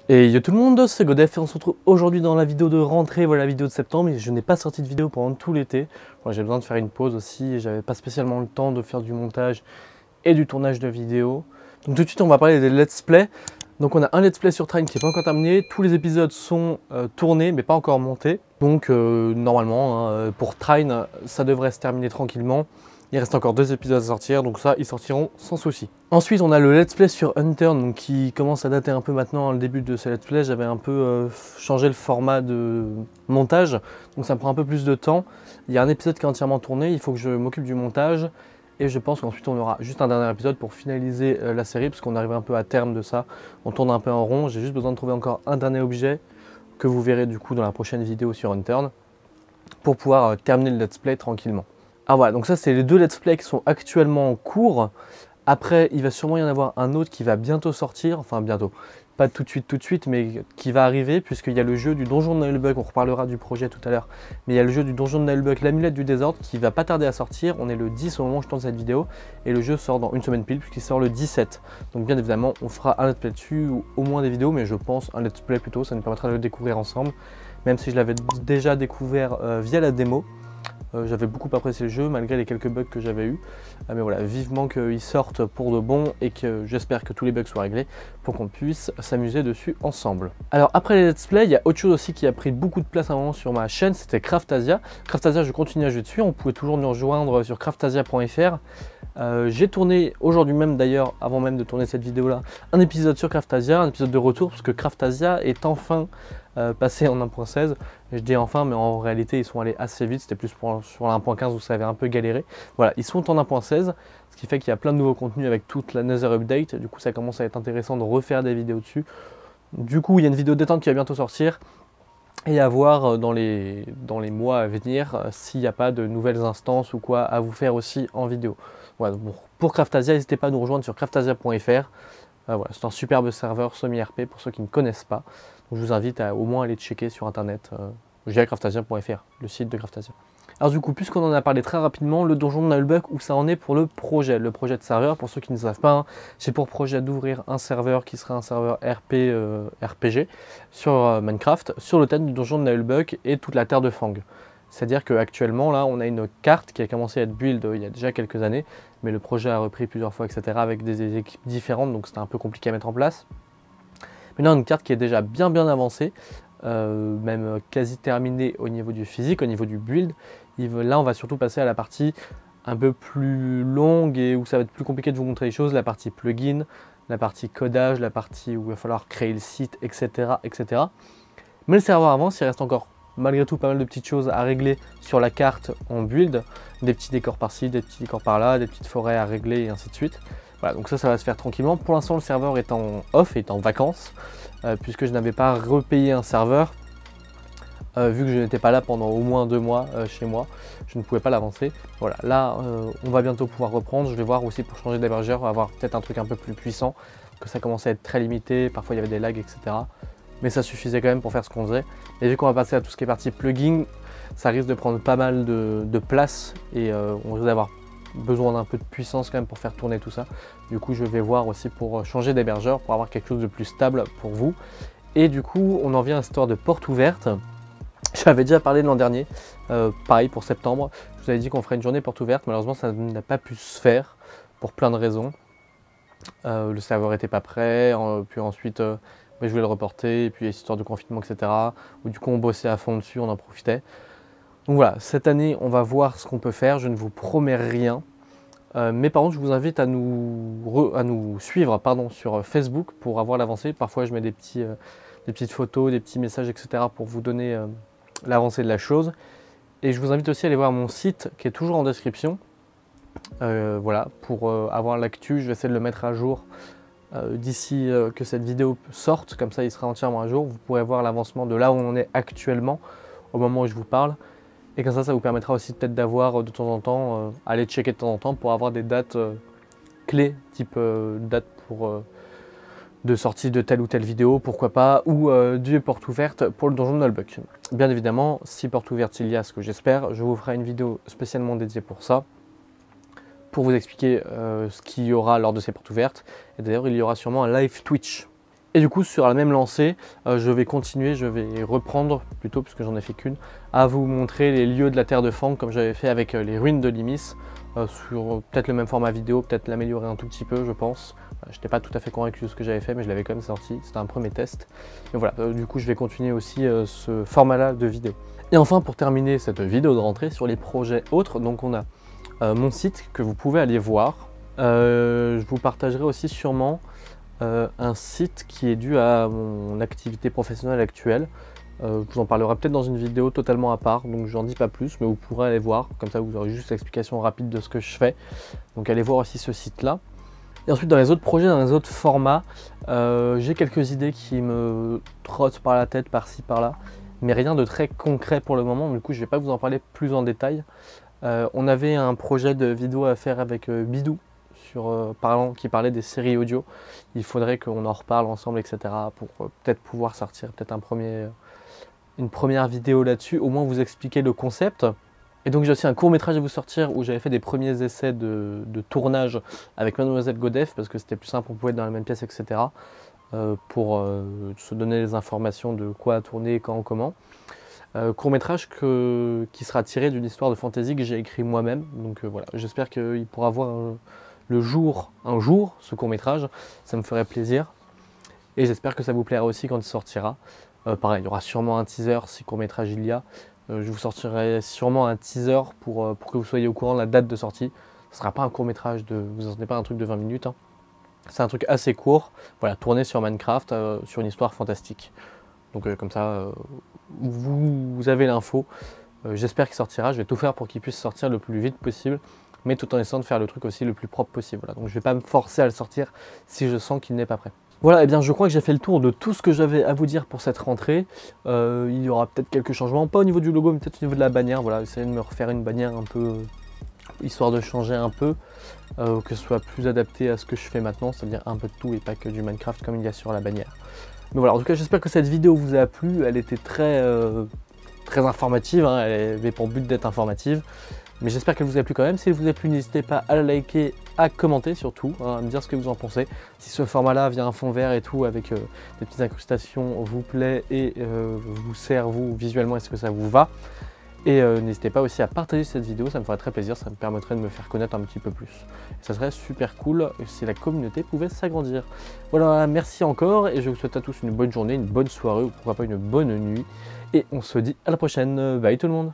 Et yo tout le monde, c'est Godef et on se retrouve aujourd'hui dans la vidéo de rentrée, voilà la vidéo de septembre. Et je n'ai pas sorti de vidéo pendant tout l'été. Moi j'ai besoin de faire une pause aussi et j'avais pas spécialement le temps de faire du montage et du tournage de vidéos. Donc tout de suite on va parler des let's play. Donc on a un let's play sur Trine qui n'est pas encore terminé. Tous les épisodes sont tournés mais pas encore montés. Donc normalement hein, pour Trine ça devrait se terminer tranquillement. Il reste encore 2 épisodes à sortir, donc ça, ils sortiront sans souci. Ensuite, on a le let's play sur Unturned, donc qui commence à dater un peu maintenant. Le début de ce let's play, j'avais un peu changé le format de montage, donc ça me prend un peu plus de temps. Il y a un épisode qui est entièrement tourné, il faut que je m'occupe du montage. Et je pense qu'ensuite, on aura juste un dernier épisode pour finaliser la série, parce qu'on arrive un peu à terme de ça. On tourne un peu en rond, j'ai juste besoin de trouver encore un dernier objet, que vous verrez du coup dans la prochaine vidéo sur Unturned, pour pouvoir terminer le let's play tranquillement. Ah voilà, donc ça c'est les 2 let's play qui sont actuellement en cours. Après, il va sûrement y en avoir un autre qui va bientôt sortir, enfin bientôt, pas tout de suite, mais qui va arriver, puisqu'il y a le jeu du donjon de Nullbug, on reparlera du projet tout à l'heure, mais il y a le jeu du donjon de Nullbug, l'amulette du désordre, qui va pas tarder à sortir. On est le 10 au moment où je tourne cette vidéo, et le jeu sort dans une semaine pile, puisqu'il sort le 17. Donc bien évidemment, on fera un let's play dessus, ou au moins des vidéos, mais je pense un let's play plutôt, ça nous permettra de le découvrir ensemble, même si je l'avais déjà découvert via la démo. J'avais beaucoup apprécié le jeu malgré les quelques bugs que j'avais eu. Mais voilà, vivement qu'il sorte pour de bon et que j'espère que tous les bugs soient réglés pour qu'on puisse s'amuser dessus ensemble. Alors après les let's play, il y a autre chose aussi qui a pris beaucoup de place à un moment sur ma chaîne, c'était Craftasia. Craftasia, je continue à jouer dessus, on pouvait toujours nous rejoindre sur craftasia.fr. J'ai tourné aujourd'hui même d'ailleurs, avant même de tourner cette vidéo là, un épisode sur Craftasia, un épisode de retour parce que Craftasia est enfin passé en 1.16. Je dis enfin, mais en réalité ils sont allés assez vite, c'était plus sur la 1.15 où ça avait un peu galéré. Voilà, ils sont en 1.16, ce qui fait qu'il y a plein de nouveaux contenus avec toute la Nether Update. Du coup ça commence à être intéressant de refaire des vidéos dessus. Du coup il y a une vidéo détente qui va bientôt sortir. Et à voir dans les mois à venir s'il n'y a pas de nouvelles instances ou quoi à vous faire aussi en vidéo. Voilà, pour Craftasia, n'hésitez pas à nous rejoindre sur craftasia.fr. Voilà, c'est un superbe serveur semi-RP pour ceux qui ne connaissent pas. Donc, je vous invite à au moins aller checker sur internet via craftasia.fr, le site de Craftasia. Alors du coup, puisqu'on en a parlé très rapidement, le donjon de Nullbug, où ça en est pour le projet de serveur. Pour ceux qui ne savent pas, hein, j'ai pour projet d'ouvrir un serveur qui sera un serveur RPG sur Minecraft, sur le thème du donjon de Nullbug et toute la terre de Fang. C'est-à-dire qu'actuellement, là, on a une carte qui a commencé à être build il y a déjà quelques années, mais le projet a repris plusieurs fois, etc., avec des équipes différentes, donc c'était un peu compliqué à mettre en place. Mais là, une carte qui est déjà bien avancée, même quasi terminée au niveau du physique, au niveau du build. Là, on va surtout passer à la partie un peu plus longue et où ça va être plus compliqué de vous montrer les choses, la partie plugin, la partie codage, la partie où il va falloir créer le site, etc. etc. Mais le serveur avance, il reste encore malgré tout pas mal de petites choses à régler sur la carte en build, des petits décors par-ci, des petits décors par-là, des petites forêts à régler et ainsi de suite. Voilà, donc ça va se faire tranquillement. Pour l'instant, le serveur est en off, est en vacances, puisque je n'avais pas repayé un serveur, vu que je n'étais pas là pendant au moins 2 mois chez moi, je ne pouvais pas l'avancer. Voilà, là, on va bientôt pouvoir reprendre. Je vais voir aussi pour changer d'hébergeur, avoir peut-être un truc un peu plus puissant, que ça commençait à être très limité, parfois il y avait des lags, etc. Mais ça suffisait quand même pour faire ce qu'on faisait. Et vu qu'on va passer à tout ce qui est partie plugin, ça risque de prendre pas mal de place et on risque d'avoir besoin d'un peu de puissance quand même pour faire tourner tout ça. Du coup, je vais voir aussi pour changer d'hébergeur, pour avoir quelque chose de plus stable pour vous. Et du coup, on en vient à cette histoire de porte ouverte. J'avais déjà parlé de l'an dernier, pareil pour septembre. Je vous avais dit qu'on ferait une journée porte ouverte. Malheureusement, ça n'a pas pu se faire pour plein de raisons. Le serveur n'était pas prêt, puis ensuite je voulais le reporter, et puis histoire de confinement, etc. Où du coup on bossait à fond dessus, on en profitait. Donc voilà, cette année on va voir ce qu'on peut faire, je ne vous promets rien. Mais par contre je vous invite à nous suivre sur Facebook pour avoir l'avancée. Parfois je mets des petites photos, des petits messages, etc. pour vous donner l'avancée de la chose. Et je vous invite aussi à aller voir mon site qui est toujours en description. Voilà, pour avoir l'actu, je vais essayer de le mettre à jour d'ici que cette vidéo sorte, comme ça il sera entièrement à jour. Vous pourrez voir l'avancement de là où on est actuellement au moment où je vous parle. Et comme ça vous permettra aussi peut-être d'avoir de temps en temps, aller checker de temps en temps pour avoir des dates clés, type date de sortie de telle ou telle vidéo, pourquoi pas, ou du porte ouverte pour le donjon de Nullbug. Bien évidemment, si porte ouverte il y a, ce que j'espère, je vous ferai une vidéo spécialement dédiée pour ça, pour vous expliquer ce qu'il y aura lors de ces portes ouvertes. Et d'ailleurs, il y aura sûrement un live Twitch. Et du coup, sur la même lancée, je vais continuer, je vais reprendre plutôt, puisque j'en ai fait qu'une, à vous montrer les lieux de la Terre de Fang, comme j'avais fait avec les ruines de Limis, sur peut-être le même format vidéo, peut-être l'améliorer un tout petit peu, je pense. Je n'étais pas tout à fait convaincu de ce que j'avais fait, mais je l'avais quand même sorti, c'était un premier test. Et voilà, du coup, je vais continuer aussi ce format-là de vidéo. Et enfin, pour terminer cette vidéo de rentrée sur les projets autres, donc on a mon site que vous pouvez aller voir. Je vous partagerai aussi sûrement un site qui est dû à mon activité professionnelle actuelle. Je vous en parlerai peut-être dans une vidéo totalement à part, donc j'en dis pas plus, mais vous pourrez aller voir, comme ça vous aurez juste l'explication rapide de ce que je fais. Donc allez voir aussi ce site-là. Et ensuite dans les autres projets, dans les autres formats, j'ai quelques idées qui me trottent par la tête, par-ci, par-là, mais rien de très concret pour le moment, du coup je vais pas vous en parler plus en détail. On avait un projet de vidéo à faire avec Bidou, qui parlait des séries audio. Il faudrait qu'on en reparle ensemble, etc. pour peut-être pouvoir sortir peut-être une première vidéo là-dessus, au moins vous expliquer le concept. Et donc j'ai aussi un court métrage à vous sortir où j'avais fait des premiers essais de tournage avec Mademoiselle Godef, parce que c'était plus simple, on pouvait être dans la même pièce, etc. Pour se donner les informations de quoi tourner, quand, comment. Court métrage qui sera tiré d'une histoire de fantasy que j'ai écrit moi-même. Donc voilà, j'espère qu'il pourra voir le jour, un jour, ce court métrage, ça me ferait plaisir. Et j'espère que ça vous plaira aussi quand il sortira. Pareil, il y aura sûrement un teaser si court métrage il y a. Je vous sortirai sûrement un teaser pour que vous soyez au courant de la date de sortie. Ce ne sera pas un court métrage, vous n'entendez pas un truc de 20 minutes. Hein. C'est un truc assez court, voilà, tourné sur Minecraft, sur une histoire fantastique. Donc comme ça, vous avez l'info. J'espère qu'il sortira, je vais tout faire pour qu'il puisse sortir le plus vite possible, mais tout en essayant de faire le truc aussi le plus propre possible. Voilà. Donc je ne vais pas me forcer à le sortir si je sens qu'il n'est pas prêt. Voilà, et bien je crois que j'ai fait le tour de tout ce que j'avais à vous dire pour cette rentrée. Il y aura peut-être quelques changements, pas au niveau du logo, mais peut-être au niveau de la bannière. Voilà, essayer de me refaire une bannière un peu, histoire de changer un peu, que ce soit plus adapté à ce que je fais maintenant, c'est-à-dire un peu de tout et pas que du Minecraft comme il y a sur la bannière. Mais voilà, en tout cas j'espère que cette vidéo vous a plu, elle était très informative, hein, elle avait pour but d'être informative. Mais j'espère qu'elle vous a plu quand même. Si elle vous a plu, n'hésitez pas à la liker, à commenter surtout, hein, à me dire ce que vous en pensez. Si ce format-là via un fond vert et tout, avec des petites incrustations, vous plaît et vous sert, vous, visuellement, est-ce que ça vous va? Et n'hésitez pas aussi à partager cette vidéo, ça me ferait très plaisir, ça me permettrait de me faire connaître un petit peu plus. Et ça serait super cool si la communauté pouvait s'agrandir. Voilà, merci encore et je vous souhaite à tous une bonne journée, une bonne soirée ou pourquoi pas une bonne nuit. Et on se dit à la prochaine. Bye tout le monde!